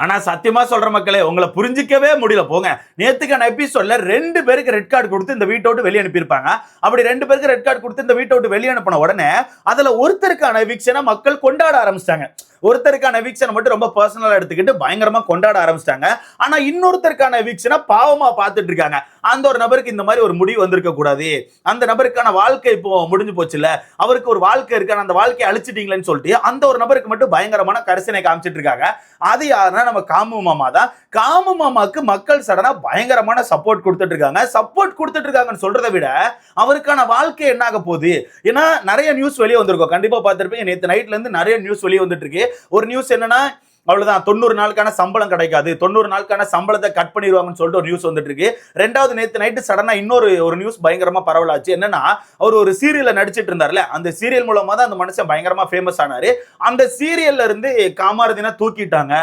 ஆனா சத்தியமா சொல்ற மக்களே, உங்களை புரிஞ்சிக்கவே முடியல போங்க. நேத்துக்கான எபிசோட்ல 2 பேருக்கு ரெட் கார்டு கொடுத்து இந்த வீட்டை விட்டு வெளியே அனுப்பியிருப்பாங்க. அப்படி 2 பேருக்கு ரெட் கார்டு கொடுத்து இந்த வீட்டை விட்டு வெளியே அனுப்பின உடனே அதுல ஒருத்தருக்கான எவிக்ஷனை மக்கள் கொண்டாட ஆரம்பிச்சிட்டாங்க. ஒருத்தருக்கான எவிக்ஷனை மட்டும் ரொம்ப பர்சனலா எடுத்துக்கிட்டு பயங்கரமா கொண்டாட ஆரம்பிச்சிட்டாங்க. ஆனா இன்னொருத்தருக்கான எவிக்ஷனை பாவமா பார்த்துட்டு இருக்காங்க. அந்த ஒரு நபருக்கு இந்த மாதிரி ஒரு முடிவு வந்திருக்க கூடாது, அந்த நபருக்கான வாழ்க்கை இப்போ முடிஞ்சு போச்சுல்ல, அவருக்கு ஒரு வாழ்க்கை இருக்கு, அந்த வாழ்க்கையை அழிச்சிட்டீங்களேன்னு சொல்லிட்டு அந்த ஒரு நபருக்கு மட்டும் பயங்கரமான கரிசனை காமிச்சிட்டு இருக்காங்க. அது யாருன்னா நம்ம காமு மாமா தான். காமு மாமாக்கு மக்கள் சடனா பயங்கரமான சப்போர்ட் கொடுத்துட்டு இருக்காங்க. சப்போர்ட் கொடுத்துட்டு இருக்காங்கன்னு சொல்றதை விட அவருக்கான வாழ்க்கை என்ன ஆக போகுது? ஏன்னா நிறைய நியூஸ் வெளியே வந்திருக்கும், கண்டிப்பா பார்த்திருப்பீங்க. நேற்று நைட்ல இருந்து நிறைய நியூஸ் வெளியே வந்துட்டு இருக்கு. ஒரு நியூஸ் என்னன்னா, அவ்வளவுதான் 90 நாளுக்கான சம்பளம் கிடைக்காது, 90 நாளுக்கான சம்பளத்தை கட் பண்ணிடுவாங்கன்னு சொல்லிட்டு ஒரு நியூஸ் வந்துட்டு இருக்கு. ரெண்டாவது, நேத்து நைட்டு சடனா இன்னொரு நியூஸ் பயங்கரமா பரவலாச்சு. என்னன்னா, அவர் ஒரு சீரியல்ல நடிச்சிட்டு இருந்தார்ல, அந்த சீரியல் மூலமா தான் அந்த மனுஷன் பயங்கரமா ஃபேமஸ் ஆனாரு. அந்த சீரியல்ல இருந்து காமாரதினா தூக்கிட்டாங்க.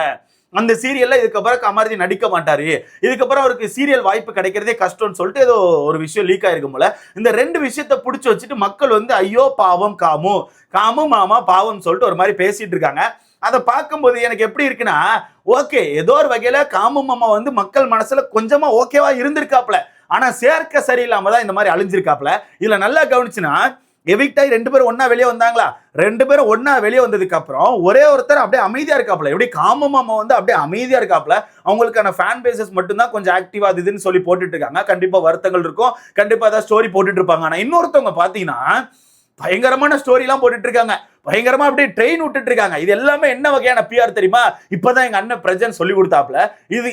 அந்த சீரியல்ல இதுக்கப்புறம் கமர்தி நடிக்க மாட்டாரு, இதுக்கப்புறம் அவருக்கு சீரியல் வாய்ப்பு கிடைக்கிறதே கஷ்டம்னு சொல்லிட்டு ஏதோ ஒரு விஷயம் லீக் ஆயிருக்கும் போல. இந்த 2 விஷயத்தை பிடிச்சி வச்சுட்டு மக்கள் வந்து ஐயோ பாவம் காமு, காமு மாமா பாவம் சொல்லிட்டு ஒரு மாதிரி பேசிட்டு இருக்காங்க. அதை பார்க்கும்போது எனக்கு எப்படி இருக்குன்னா, ஓகே, ஏதோ ஒரு வகையில காமு மாமா வந்து மக்கள் மனசுல கொஞ்சமா ஓகேவா இருந்திருக்காப்ல. ஆனா சேர்க்க சரியில்லாம தான் இந்த மாதிரி அழிஞ்சிருக்காப்ல. இதுல நல்லா கவனிச்சுன்னா, எவிக்ட் ஆகி 2 பேரும் ஒன்னா வெளியே வந்தாங்களா, 2 பேரும் ஒன்னா வெளியே வந்ததுக்கு அப்புறம் ஒரே ஒருத்தர் அப்படியே அமைதியா இருக்காப்ல. எப்படி காமு மாமா வந்து அப்படியே அமைதியா இருக்காப்ல. அவங்களுக்கான ஃபேன் பேசஸ் மட்டும் தான் கொஞ்சம் ஆக்டிவா இதுன்னு சொல்லி போட்டுட்டு இருக்காங்க. கண்டிப்பா வருத்தங்கள் இருக்கும், கண்டிப்பா ஏதாவது ஸ்டோரி போட்டுட்டு இருப்பாங்க. ஆனா இன்னொருத்தவங்க பாத்தீங்கன்னா பயங்கரமான ஸ்டோரி எல்லாம் போட்டுட்டு இருக்காங்க, பயங்கரமா அப்படியே ட்ரெயின் விட்டுட்டு இருக்காங்க. இது எல்லாமே என்ன வகையான பிஆர் தெரியுமா? இப்பதான் எங்க அண்ணன் பிரஜன் சொல்லி கொடுத்தாப்ல.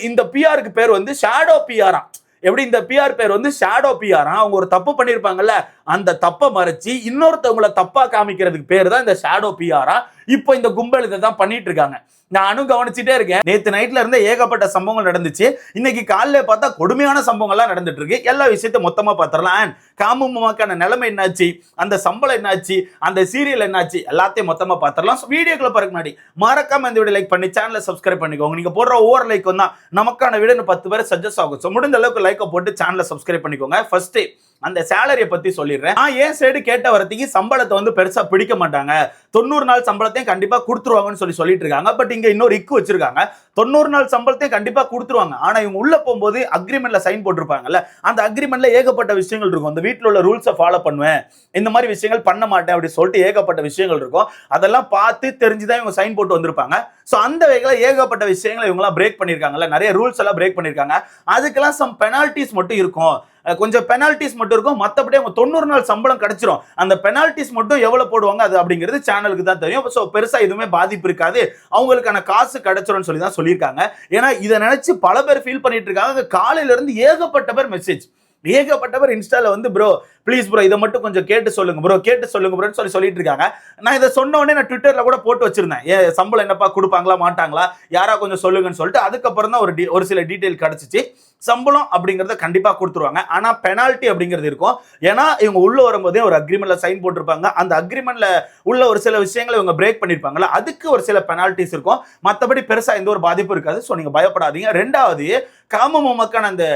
இந்த பிஆருக்கு பேர் வந்து ஷேடோ பிஆரா. எப்படி இந்த பிஆர் பேர் வந்து ஷேடோ பிஆரா? அவங்க ஒரு தப்பு பண்ணிருப்பாங்கல்ல, அந்த தப்பை மறைச்சு இன்னொருத்தவங்களை தப்பா காமிக்கிறதுக்கு பேர் தான் இந்த ஷேடோ பிஆரா. இப்போ இந்த கும்பல் இதை தான் பண்ணிட்டு இருக்காங்க. நானும் கவனிச்சுட்டே இருக்கேன். நேத்து நைட்ல இருந்து ஏகப்பட்ட சம்பவங்கள் நடந்துச்சு. இன்னைக்கு காலையில பார்த்தா கொடுமையான சம்பவங்கள்லாம் நடந்துட்டு இருக்கு. எல்லா விஷயத்தையும் மொத்தமா பார்த்துடலாம். காமு மாமாக்கான நிலைமை என்னாச்சு, அந்த சம்பளம் என்னாச்சு, அந்த சீரியல் என்னாச்சு, எல்லாத்தையும் மொத்தமா பார்த்துடலாம். வீடியோக்குள்ள போறதுக்கு முன்னாடி மறக்காம இந்த வீடியோ லைக் பண்ணி சேனலை சப்ஸ்கிரைப் பண்ணிக்கோங்க. நீங்க போடுற ஒவ்வொரு லைக் தான் நமக்கான வீடியோ 10 பேர் சஜஸ்ட் ஆகும். ஸோ முடிந்த அளவுக்கு லைக்கை போட்டு சேனலை சப்ஸ்கிரைப் பண்ணிக்கோங்க. ஃபர்ஸ்ட் அந்த சேலரியை பத்தி சொல்லிடுறேன். ஏன் சைடு கேட்ட வரத்துக்கு சம்பளத்தை வந்து பெருசா பிடிக்க மாட்டாங்க, 90 நாள் சம்பளத்தையும் கண்டிப்பா கொடுத்துருவாங்கன்னு சொல்லிட்டு இருக்காங்க. பட் இங்க இன்னொரு இக்கு வச்சிருக்காங்க, 90 நாள் சம்பளத்தையும் கண்டிப்பா கொடுத்துருவாங்க. ஆனா இவங்க உள்ள போகும்போது அக்ரிமெண்ட்ல சைன் போட்டிருப்பாங்கல்ல, அந்த அக்ரிமெண்ட்ல ஏகப்பட்ட விஷயங்கள் இருக்கும். அந்த வீட்டில் உள்ள ரூல்ஸை ஃபாலோ பண்ணுவேன், இந்த மாதிரி விஷயங்கள் பண்ண மாட்டேன் அப்படி சொல்லிட்டு ஏகப்பட்ட விஷயங்கள் இருக்கும். அதெல்லாம் பார்த்து தெரிஞ்சுதான் இவங்க சைன் போட்டு வந்திருப்பாங்க. ஸோ அந்த வகையில ஏகப்பட்ட விஷயங்களை இவங்கெல்லாம் பிரேக் பண்ணியிருக்காங்கல்ல, நிறைய ரூல்ஸ் எல்லாம் பிரேக் பண்ணியிருக்காங்க. அதுக்கெல்லாம் சம் பெனால்டிஸ் மட்டும் இருக்கும், கொஞ்சம் பெனால்டிஸ் மட்டும் இருக்கும். மற்றபடி அவங்க 90 நாள் சம்பளம் கிடைச்சிரும். அந்த பெனால்டிஸ் மட்டும் எவ்வளவு போடுவாங்க அது அப்படிங்கிறது சேனலுக்கு தான் தெரியும். ஸோ பெருசா எதுவுமே பாதிப்பு இருக்காது, அவங்களுக்கான காசு கிடைச்சிரும் சொல்லி தான் சொல்லியிருக்காங்க. ஏன்னா இதை நினைச்சு பல பேர் ஃபீல் பண்ணிட்டு இருக்காங்க. காலையில இருந்து ஏகப்பட்ட பேர் மெசேஜ், ஏகப்பட்டவர் இன்ஸ்டால வந்து ப்ரோ ப்ளீஸ் ப்ரோ இதை மட்டும் கொஞ்சம் கேட்டு சொல்லுங்க ப்ரோ, கேட்டு சொல்லுங்க ப்ரோன்னு சொல்லிட்டு இருக்காங்க. நான் இதை சொன்ன உடனே நான் ட்விட்டர்ல கூட போட்டு வச்சிருந்தேன், சம்பளம் என்னப்பா கொடுப்பாங்களா மாட்டாங்களா, யாரா கொஞ்சம் சொல்லுங்கன்னு சொல்லிட்டு. அதுக்கப்புறம் தான் ஒரு சில டீட்டெயில் கிடைச்சிச்சு. சம்பளம் அப்படிங்கறத கண்டிப்பா கொடுத்துருவாங்க, ஆனா பெனால்ட்டி அப்படிங்கிறது இருக்கும். ஏன்னா இவங்க உள்ள வரும்போதே ஒரு அக்ரிமெண்ட்ல சைன் போட்டிருப்பாங்க. அந்த அக்ரிமெண்ட்ல உள்ள ஒரு சில விஷயங்களை இவங்க பிரேக் பண்ணிருப்பாங்கல்ல, அதுக்கு ஒரு சில பெனால்ட்டிஸ் இருக்கும். மற்றபடி பெருசா எந்த ஒரு பாதிப்பு இருக்காது. ஸோ நீங்க பயப்படாதீங்க. ரெண்டாவது, காமு மாமாக்கான அந்த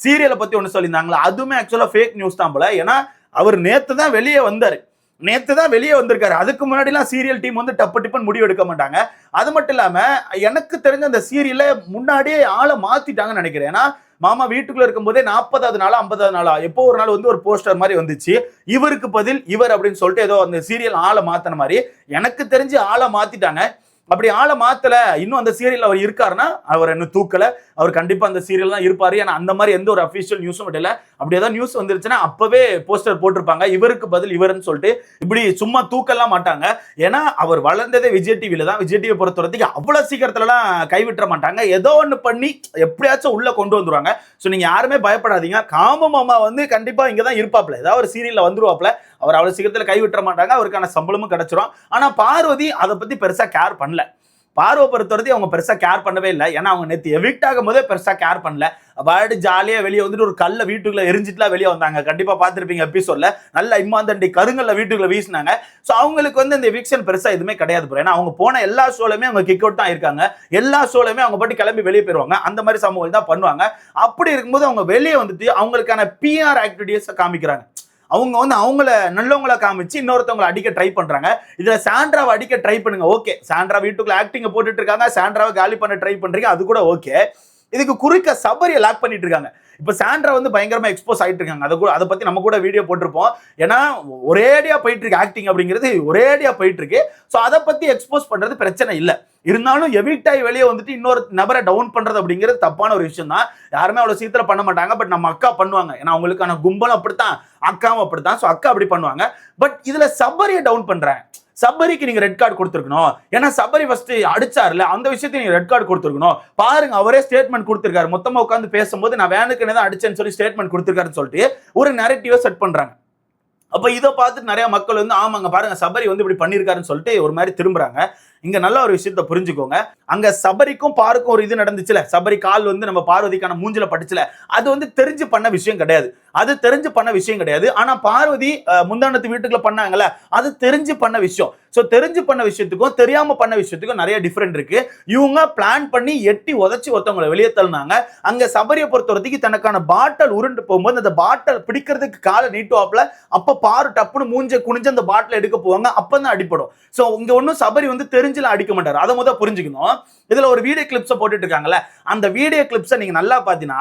சீரியலை பத்தி ஒன்று சொல்லியிருந்தாங்களா, அதுவுமே ஆக்சுவலா ஃபேக் நியூஸ் தான் போல. ஏன்னா அவர் நேத்து தான் வெளியே வந்திருக்காரு. அதுக்கு முன்னாடிலாம் சீரியல் டீம் வந்து டப்பு டிப்புன்னு முடிவு எடுக்க மாட்டாங்க. அது மட்டும் இல்லாம எனக்கு தெரிஞ்ச அந்த சீரியலை முன்னாடியே ஆளை மாத்திட்டாங்கன்னு நினைக்கிறேன். ஏன்னா மாமா வீட்டுக்குள்ள இருக்கும் போதே 40வது நாளா 50வது நாளா எப்போ ஒரு நாள் வந்து ஒரு போஸ்டர் மாதிரி வந்துச்சு, இவருக்கு பதில் இவர் அப்படின்னு சொல்லிட்டு ஏதோ அந்த சீரியல் ஆளை மாத்தின மாதிரி எனக்கு தெரிஞ்சு ஆளை மாத்திட்டாங்க. அப்படி ஆளை மாத்தல, இன்னும் அந்த சீரியல் அவர் இருக்காருன்னா அவர் இன்னும் தூக்கல, அவர் கண்டிப்பா அந்த சீரியல் தான் இருப்பாரு. ஏன்னா அந்த மாதிரி எந்த ஒரு அபிஷியல் நியூஸும் விடல. அப்படி ஏதாவது நியூஸ் வந்துருச்சுன்னா அப்பவே போஸ்டர் போட்டிருப்பாங்க, இவருக்கு பதில் இவர்னு சொல்லிட்டு. இப்படி சும்மா தூக்கலாம் மாட்டாங்க. ஏன்னா அவர் வளர்ந்ததே விஜய் டிவில தான். விஜய் டிவி பொறுத்தவரைக்கும் அவ்வளவு சீக்கிரத்துலலாம் கைவிட்ட மாட்டாங்க, ஏதோ ஒன்று பண்ணி எப்படியாச்சும் உள்ள கொண்டு வந்துருவாங்க. ஸோ நீங்க யாருமே பயப்படாதீங்க. காமு மாமா வந்து கண்டிப்பா இங்க தான் இருப்பாப்ல, ஏதாவது ஒரு சீரியல்ல வந்துருவாப்ல. அவர் அவ்வளவு சீக்கிரத்துல கைவிட்ட மாட்டாங்க, அவருக்கான சம்பளமும் கிடைச்சிரும். ஆனா பார்வதி அதை பத்தி பெருசா கேர் பண்ணல. பார்வை பொறுத்தவரைக்கும் அவங்க பெருசா கேர் பண்ணவே இல்லை. ஏன்னா அவங்க நேற்று எவிக்ட் ஆகும் போதே பெருசா கேர் பண்ணல. பாடு ஜாலியா வெளியே வந்துட்டு ஒரு கல்ல வீட்டுக்குள்ள எரிஞ்சிட்டுலாம் வெளியே வந்தாங்க. கண்டிப்பா பார்த்துருப்பீங்க எபிசோட்ல. நல்ல இம்மாந்தண்டி கருங்கல்ல வீட்டுக்குள்ள வீசினாங்க. ஸோ அவங்களுக்கு வந்து இந்த எவிக்ஷன் பெருசா எதுவுமே கிடையாது. ஏன்னா அவங்க போன எல்லா ஷோலையுமே அவங்க கிக் அவுட் தான் இருக்காங்க. எல்லா ஷோலையுமே அவங்க பாட்டு கிளம்பி வெளியே போயிருவாங்க. அந்த மாதிரி சம்பவங்கள் தான் பண்ணுவாங்க. அப்படி இருக்கும்போது அவங்க வெளியே வந்துட்டு அவங்களுக்கான பிஆர் ஆக்டிவிட்டிஸ் காமிக்கிறாங்க. அவங்க வந்து அவங்கள நல்லவங்கள காமிச்சு இன்னொருத்தவங்களை அடிக்க ட்ரை பண்றாங்க. இதுல சாண்ட்ராவை அடிக்க ட்ரை பண்ணுங்க, ஓகே. சாண்ட்ரா வீட்டுக்குள்ள ஆக்டிங் போட்டுட்டு இருக்காங்க, சாண்ட்ராவை காலி பண்ண ட்ரை பண்றீங்க, அது கூட ஓகே. இதுக்கு குறுக்க சபரியை லாக் பண்ணிட்டு இருக்காங்க. இப்ப சாண்ட்ரா வந்து பயங்கரமா எக்ஸ்போஸ் ஆயிட்டு இருக்காங்க. அதை பத்தி நம்ம கூட வீடியோ போட்டிருப்போம். ஏன்னா ஒரேடியா போயிட்டு இருக்கு ஆக்டிங் அப்படிங்கிறது, ஒரேடியா போயிட்டு இருக்கு. சோ அதை பத்தி எக்ஸ்போஸ் பண்றது பிரச்சனை இல்ல. இருந்தாலும் எவிக்டாய் வெளியே வந்துட்டு இன்னொரு நபரை டவுன் பண்றது அப்படிங்கிறது தப்பான ஒரு விஷயம் தான். யாருமே அவ்வளவு சீக்கிரம் பண்ண மாட்டாங்க. பட் நம்ம அக்கா பண்ணுவாங்க. ஏன்னா அவங்களுக்கான கும்பலும் அப்படித்தான், அக்காவும் அப்படித்தான். சோ அக்கா அப்படி பண்ணுவாங்க. பட் இதுல சபரியை டவுன் பண்றேன். சபரிக்கு நீங்க ரெட் கார்டு கொடுத்துருக்கணும். ஏன்னா சபரி ஃபர்ஸ்ட் அடிச்சாருல, அந்த விஷயத்துக்கு நீங்க ரெட் கார்டு கொடுத்துருக்கணும். பாருங்க, அவரே ஸ்டேட்மெண்ட் கொடுத்திருக்காரு. மொத்தமா உட்காந்து பேசும்போது நான் வேணுக்குன்னு தான் அடிச்சேன்னு சொல்லி ஸ்டேட்மெண்ட் கொடுத்திருக்காருன்னு சொல்லிட்டு ஒரு நரேட்டிவா செட் பண்றாங்க. அப்ப இதை பார்த்துட்டு நிறைய மக்கள் வந்து ஆமாங்க பாருங்க சபரி வந்து இப்படி பண்ணிருக்காருன்னு சொல்லிட்டு ஒரு மாதிரி திரும்புறாங்க. இங்க நல்ல ஒரு விஷயத்த புரிஞ்சுக்கோங்க. அங்க சபரிக்கும் பாருக்கும் ஒரு இது நடந்துச்சுல, சபரி கால் வந்து நம்ம பார்வதிக்கான மூஞ்சில பட்டுச்சுல, அது வந்து தெரிஞ்சு பண்ண விஷயம் கிடையாது. அது தெரிஞ்சு பண்ண விஷயம் கிடையாது. ஆனா பார்வதி முந்தானத்து வீட்டுக்குள்ள பண்ணாங்கல்ல, அது தெரிஞ்சு பண்ண விஷயம். சோ தெரிஞ்சு பண்ண விஷயத்துக்கும் தெரியாம பண்ண விஷயத்துக்கும் நிறைய டிஃபரெண்ட் இருக்கு. இவங்க பிளான் பண்ணி எட்டி உதச்சி ஒருத்தவங்களை வெளியே தள்ளினாங்க. அங்க சபரியை பொறுத்தவரைக்கும் தனக்கான பாட்டில் உருண்டு போகும்போது அந்த பாட்டில் பிடிக்கிறதுக்கு காலை நீட்டுவாப்ல, அப்ப பாரு டப்புன்னு மூஞ்ச குனிஞ்சு அந்த பாட்டில் எடுக்க போவாங்க. அப்பதான் அடிப்படும். சோ இங்க ஒன்னும் சபரி வந்து தெரிஞ்சுல அடிக்க மாட்டாரு. அதை முதல் புரிஞ்சுக்கணும். இதுல ஒரு வீடியோ கிளிப்ஸ் போட்டுட்டு இருக்காங்கல்ல, அந்த வீடியோ கிளிப்ஸை நீங்க நல்லா பாத்தீங்கன்னா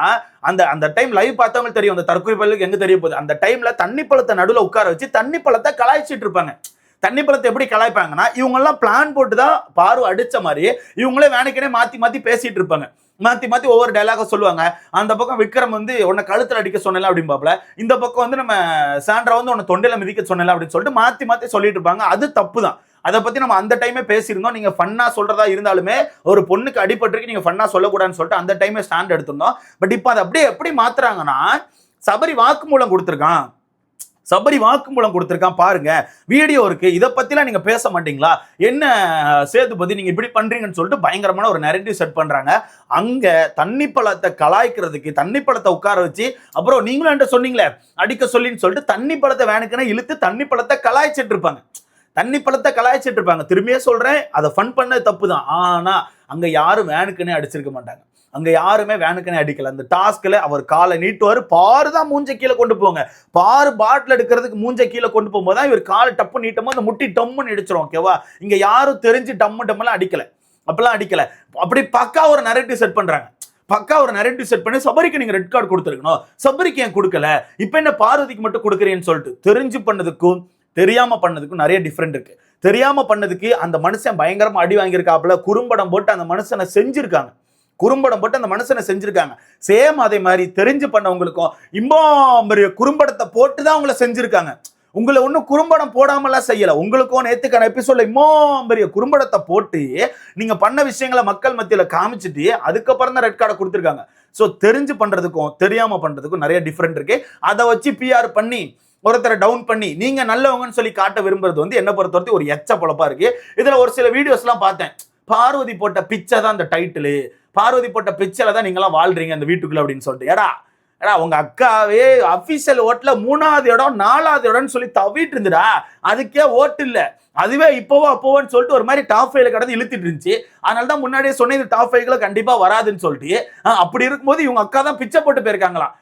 அந்த டைம் லைவ் பார்த்தவங்க தெரியும். அந்த தற்கொலை பல்லுக்கு எங்க தெரிய போகுது. அந்த டைம்ல தண்ணி பழத்தை நடுவில் உட்கார வச்சு தண்ணி பழத்தை கலாய்ச்சிட்டு இருப்பாங்க. தண்ணி பழத்தை எப்படி கலாய்ப்பாங்கன்னா, இவங்க எல்லாம் பிளான் போட்டு தான் பாரு அடிச்ச மாதிரி இவங்களே வேணுக்கனே மாத்தி மாத்தி பேசிட்டு இருப்பாங்க. மாத்தி மாத்தி ஒவ்வொரு டைலாக சொல்லுவாங்க. அந்த பக்கம் விக்ரம் வந்து உன்னை கழுத்துல அடிக்க சொன்னல அப்படிம்பாப்ல, இந்த பக்கம் வந்து நம்ம சாண்ட்ரா வந்து உன்னை தொண்டையில மிதிக்க சொன்னல அப்படின்னு சொல்லிட்டு மாத்தி மாத்தி சொல்லிட்டு இருப்பாங்க. அது தப்பு தான். அதை பத்தி நம்ம அந்த டைமே பேசியிருந்தோம். நீங்க ஃபன்னா சொல்றதா இருந்தாலுமே ஒரு பொண்ணுக்கு அடிபட்டிருக்கு, நீங்க ஃபன்னா சொல்லக்கூடாதுன்னு சொல்லிட்டு அந்த டைமே ஸ்டாண்ட் எடுத்திருந்தோம். பட் இப்போ அதை அப்படியே எப்படி மாத்துறாங்கன்னா, சபரி வாக்குமூலம் கொடுத்திருக்கான், சபரி வாக்குமூலம் கொடுத்திருக்கான் பாருங்க, வீடியோ இருக்கு, இதை பத்திலாம் நீங்க பேச மாட்டீங்களா, என்ன சேதுபதி நீங்க இப்படி பண்றீங்கன்னு சொல்லிட்டு பயங்கரமான ஒரு நரேட்டிவ் செட் பண்றாங்க. அங்க தண்ணி பழத்தை கலாய்க்கிறதுக்கு தண்ணி பழத்தை உட்கார வச்சு, அப்புறம் நீங்களும் என்கிட்ட சொன்னீங்களே அடிக்க சொல்லின்னு சொல்லிட்டு தண்ணி பழத்தை வேணுக்குன்னு இழுத்து தண்ணி பழத்தை கலாய்ச்சிட்டு இருப்பாங்க. தண்ணி பழத்தை கலாய்ச்சிட்டு இருப்பாங்க. திரும்பியே சொல்றேன், அதை ஃபன் பண்ண தப்பு தான். ஆனா அங்க யாரும் வேணுக்குன்னே அடிச்சிருக்க மாட்டாங்க. அங்க யாருமே வேணுக்குன்னே அடிக்கல. அந்த டாஸ்க்ல அவர் காலை நீட்டுவாரு, பாரு தான் மூஞ்ச கீழே கொண்டு போங்க, பாரு பாட்டில் எடுக்கிறதுக்கு மூஞ்ச கீழே கொண்டு போகும்போது தான் இவர் காலை டப்பு நீட்டும் அந்த முட்டி டம்முன்னு அடிச்சிரும். ஓகேவா? இங்க யாரும் தெரிஞ்சு டம்மெல்லாம் அடிக்கல, அப்பெல்லாம் அடிக்கல. அப்படி பக்கா ஒரு நரேட்டிவ் செட் பண்றாங்க. பக்கா ஒரு நரேட்டிவ் செட் பண்ணி சபரிக்கு நீங்க ரெட் கார்டு கொடுத்துருக்கணும், சபரிக்கு ஏன் கொடுக்கல, இப்ப என்ன பார்வதிக்கு மட்டும் கொடுக்குறேன்னு சொல்லிட்டு தெரிஞ்சு பண்ணதுக்கும் தெரியாம பண்ணதுக்கும் நிறைய டிஃபரெண்ட் இருக்கு. தெரியாம பண்ணதுக்கு அந்த மனுஷன் பயங்கரமா அடி வாங்கியிருக்காப்புல, குறும்படம் போட்டு அந்த மனுஷனை செஞ்சிருக்காங்க, குறும்படம் போட்டு அந்த மனுஷனை செஞ்சிருக்காங்க. சேம் அதே மாதிரி தெரிஞ்சு பண்ணவங்களுக்கும் பெரிய குறும்படத்தை போட்டு தான் உங்களை செஞ்சிருக்காங்க. உங்களை ஒன்றும் குறும்படம் போடாமலாம் செய்யல. உங்களுக்கும் நேத்துக்கான எபிசோட்ல பெரிய குறும்படத்தை போட்டு நீங்க பண்ண விஷயங்களை மக்கள் மத்தியில காமிச்சிட்டு அதுக்கப்புறம் தான் ரெட் கார்டை கொடுத்துருக்காங்க. ஸோ தெரிஞ்சு பண்றதுக்கும் தெரியாம பண்றதுக்கும் நிறைய டிஃபரெண்ட் இருக்கு. அதை வச்சு பிஆர் பண்ணி ஒருத்தரை டவுன் பண்ணி நீங்க நல்லவங்கன்னு சொல்லி காட்ட விரும்புறது வந்து என்ன பொறுத்தவரைக்கும் ஒரு எச்ச பொழப்பா இருக்கு. இதுல ஒரு சில வீடியோஸ் எல்லாம் பார்த்தேன். பார்வதி போட்ட பிச்சை தான் அந்த டைட்டில், பார்வதி போட்ட பிச்சைல தான் நீங்களாம் வாழ்றீங்க அந்த வீட்டுக்குள்ள அப்படின்னு சொல்லிட்டு. ஏடா உங்க அக்காவே அபிஷியல் ஓட்டுல 3வது இடம் 4வது இடம்னு சொல்லி தவிட்டு இருந்துடா, அதுக்கே ஓட்டு இல்ல, அதுவே இப்போவோ அப்போவோன்னு சொல்லிட்டு ஒரு மாதிரி டாப் 5ல கடந்து இழுத்துட்டு இருந்துச்சு. அதனால தான் முன்னாடியே சொன்ன இது டாப் 5ல கண்டிப்பா வராதுன்னு சொல்லிட்டு. அப்படி இருக்கும்போது இவங்க அக்கா தான் பிச்சை போட்டு போயிருக்காங்களாம்.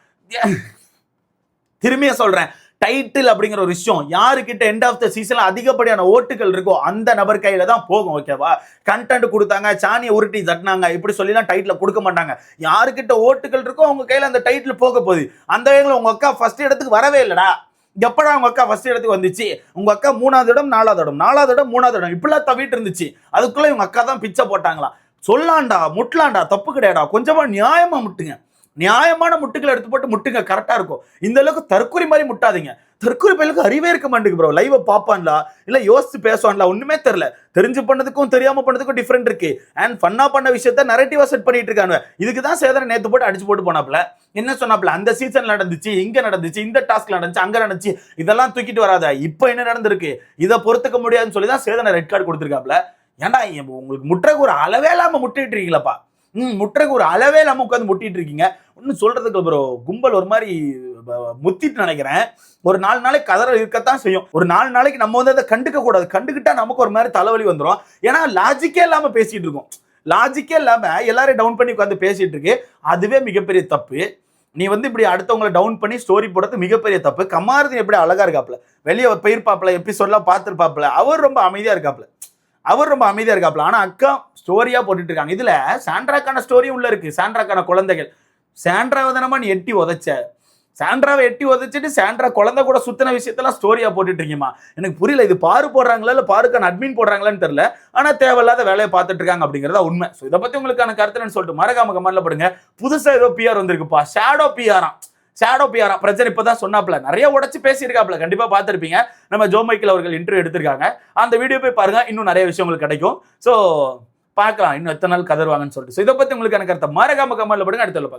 திரும்பிய சொல்றேன், டைட்டில் அப்படிங்கிற ஒரு விஷயம் யாருக்கிட்ட எண்ட் ஆஃப் த சீசன்ல அதிகப்படியான ஓட்டுகள் இருக்கோ அந்த நபர் கையில தான் போகும். ஓகேவா? கண்டென்ட் கொடுத்தாங்க, சாணியை உருட்டி தட்டினாங்க, இப்படி சொல்லிலாம் டைட்டில் கொடுக்க மாட்டாங்க. யாருக்கிட்ட ஓட்டுகள் இருக்கோ அவங்க கையில அந்த டைட்டில் போக போகுது. அந்த வகையில் உங்க அக்கா ஃபர்ஸ்ட் இடத்துக்கு வரவே இல்லடா. எப்படா உங்க அக்கா ஃபர்ஸ்ட் இடத்துக்கு வந்துச்சு? உங்க அக்கா 3வது இடம் 4வது இடம் 4வது இடம் 3வது இடம் இப்படிலாம் தவிட்டு இருந்துச்சு. அதுக்குள்ள இவங்க அக்கா தான் பிச்சை போட்டாங்களா? சொல்லாண்டா முட்டலாண்டா, தப்பு கிடையாடா, கொஞ்சமா நியாயமா முட்டுங்க. நியாயமான முட்டுகளை எடுத்து போட்டு முட்டுங்க, கரெக்டா இருக்கும். இந்த அளவுக்கு தற்கொலை மாதிரி முட்டாதீங்க. தற்கொலை பயிலுக்கு அறிவே இருக்க மாட்டேங்குது ப்ரோ. லைவ பாப்பான்ல இல்ல யோசிச்சு பேசுவான்ல, ஒண்ணுமே தெரியல. தெரிஞ்சு பண்ணதுக்கும் தெரியாம பண்ணதுக்கும் டிஃபரெண்ட் இருக்கு. அண்ட் ஃபன்னா பண்ண விஷயத்த நரேட்டிவா செட் பண்ணிட்டு இருக்காங்க. இதுக்குதான் சேதனை நேத்து போட்டு அடிச்சு போட்டு போனாப்ல. என்ன சொன்னாப்ல, அந்த சீசன் நடந்துச்சு, இங்க நடந்துச்சு, இந்த டாஸ்க் நடந்துச்சு, அங்க நடந்துச்சு, இதெல்லாம் தூக்கிட்டு வராத, இப்ப என்ன நடந்திருக்கு இதை பொறுத்துக்க முடியாதுன்னு சொல்லிதான் சேதனை ரெட் கார்டு கொடுத்துருக்காப்ல. ஏன்டா உங்களுக்கு முட்டைக்கு ஒரு அளவே இல்லாம முட்டிட்டு இருக்கீங்களப்பா. முட்டைக்கு ஒரு அளவே இல்லாம உட்காந்து முட்டிட்டு இருக்கீங்க. ஒன்னும் சொல்றதுக்கு ப்ரோ, கும்பல் ஒரு மாதிரி முத்திட்டு நினைக்கிறேன். ஒரு 4 நாளைக்கு கதற இருக்கத்தான் செய்யும். ஒரு 4 நாளைக்கு நம்ம வந்து அதை கண்டுக்க கூடாது. கண்டுக்கிட்டா நமக்கு ஒரு மாதிரி தலைவலி வந்துடும். ஏன்னா லாஜிக்கே இல்லாம பேசிட்டு இருக்கோம். லாஜிக்கே இல்லாம எல்லாரும் டவுன் பண்ணி உட்காந்து பேசிட்டு இருக்கு. அதுவே மிகப்பெரிய தப்பு. நீ வந்து இப்படி அடுத்தவங்களை டவுன் பண்ணி ஸ்டோரி போடுறது மிகப்பெரிய தப்பு. கமாருதீன் எப்படி அழகா இருக்காப்ல, வெளியே போயிருப்பாப்ல, எபிசோட்லாம் பார்த்துருப்பாப்ல, அவர் ரொம்ப அமைதியா இருக்காப்ல. ஆனா அக்கா ஸ்டோரியா போட்டுட்டு இருக்காங்க. இதுல சாண்ட்ராக்கான ஸ்டோரியும் உள்ள இருக்கு. சாண்ட்ராக்கான குழந்தைகள், சாண்ட்ராவை தானமா நீ எட்டி உதைச்ச, சாண்ட்ராவை எட்டி உதைச்சிட்டு சாண்ட்ரா குழந்தை கூட சுத்தின விஷயத்தெல்லாம் ஸ்டோரியா போட்டுட்டு இருக்கீமா? எனக்கு புரியல. இது பாரு போடுறாங்களா இல்ல பாருக்கான அட்மின் போடுறாங்களான்னு தெரியல. ஆனா தேவையில்லாத வேலையை பார்த்துட்டு இருக்காங்க அப்படிங்கறத உண்மை. இதை பத்தி உங்களுக்கான கருத்துன்னு சொல்லிட்டு மறக்காம கமெண்ட்ல போடுங்க. புதுசா ஏதோ பிஆர் வந்திருக்குப்பா, ஷேடோ பிஆரா பிரச்சனை இப்பதான் சொன்னாப்ல, நிறைய உடைச்சு பேசியிருக்காப்ல, கண்டிப்பா பார்த்திருப்பீங்க. நம்ம ஜோ மைக்கேல் அவர்கள் இன்டர்வியூ எடுத்திருக்காங்க. அந்த வீடியோ போய் பாருங்க, இன்னும் நிறைய விஷயம் உங்களுக்கு கிடைக்கும். சோ பார்க்கலாம் இன்னும் எத்தனை நாள் கதருவாங்கன்னு சொல்லிட்டு. இதை பத்தி உங்களுக்கு கருத்தை மறக்காம கமெண்ட்ல போடுங்க. அடுத்த பார்க்கலாம்.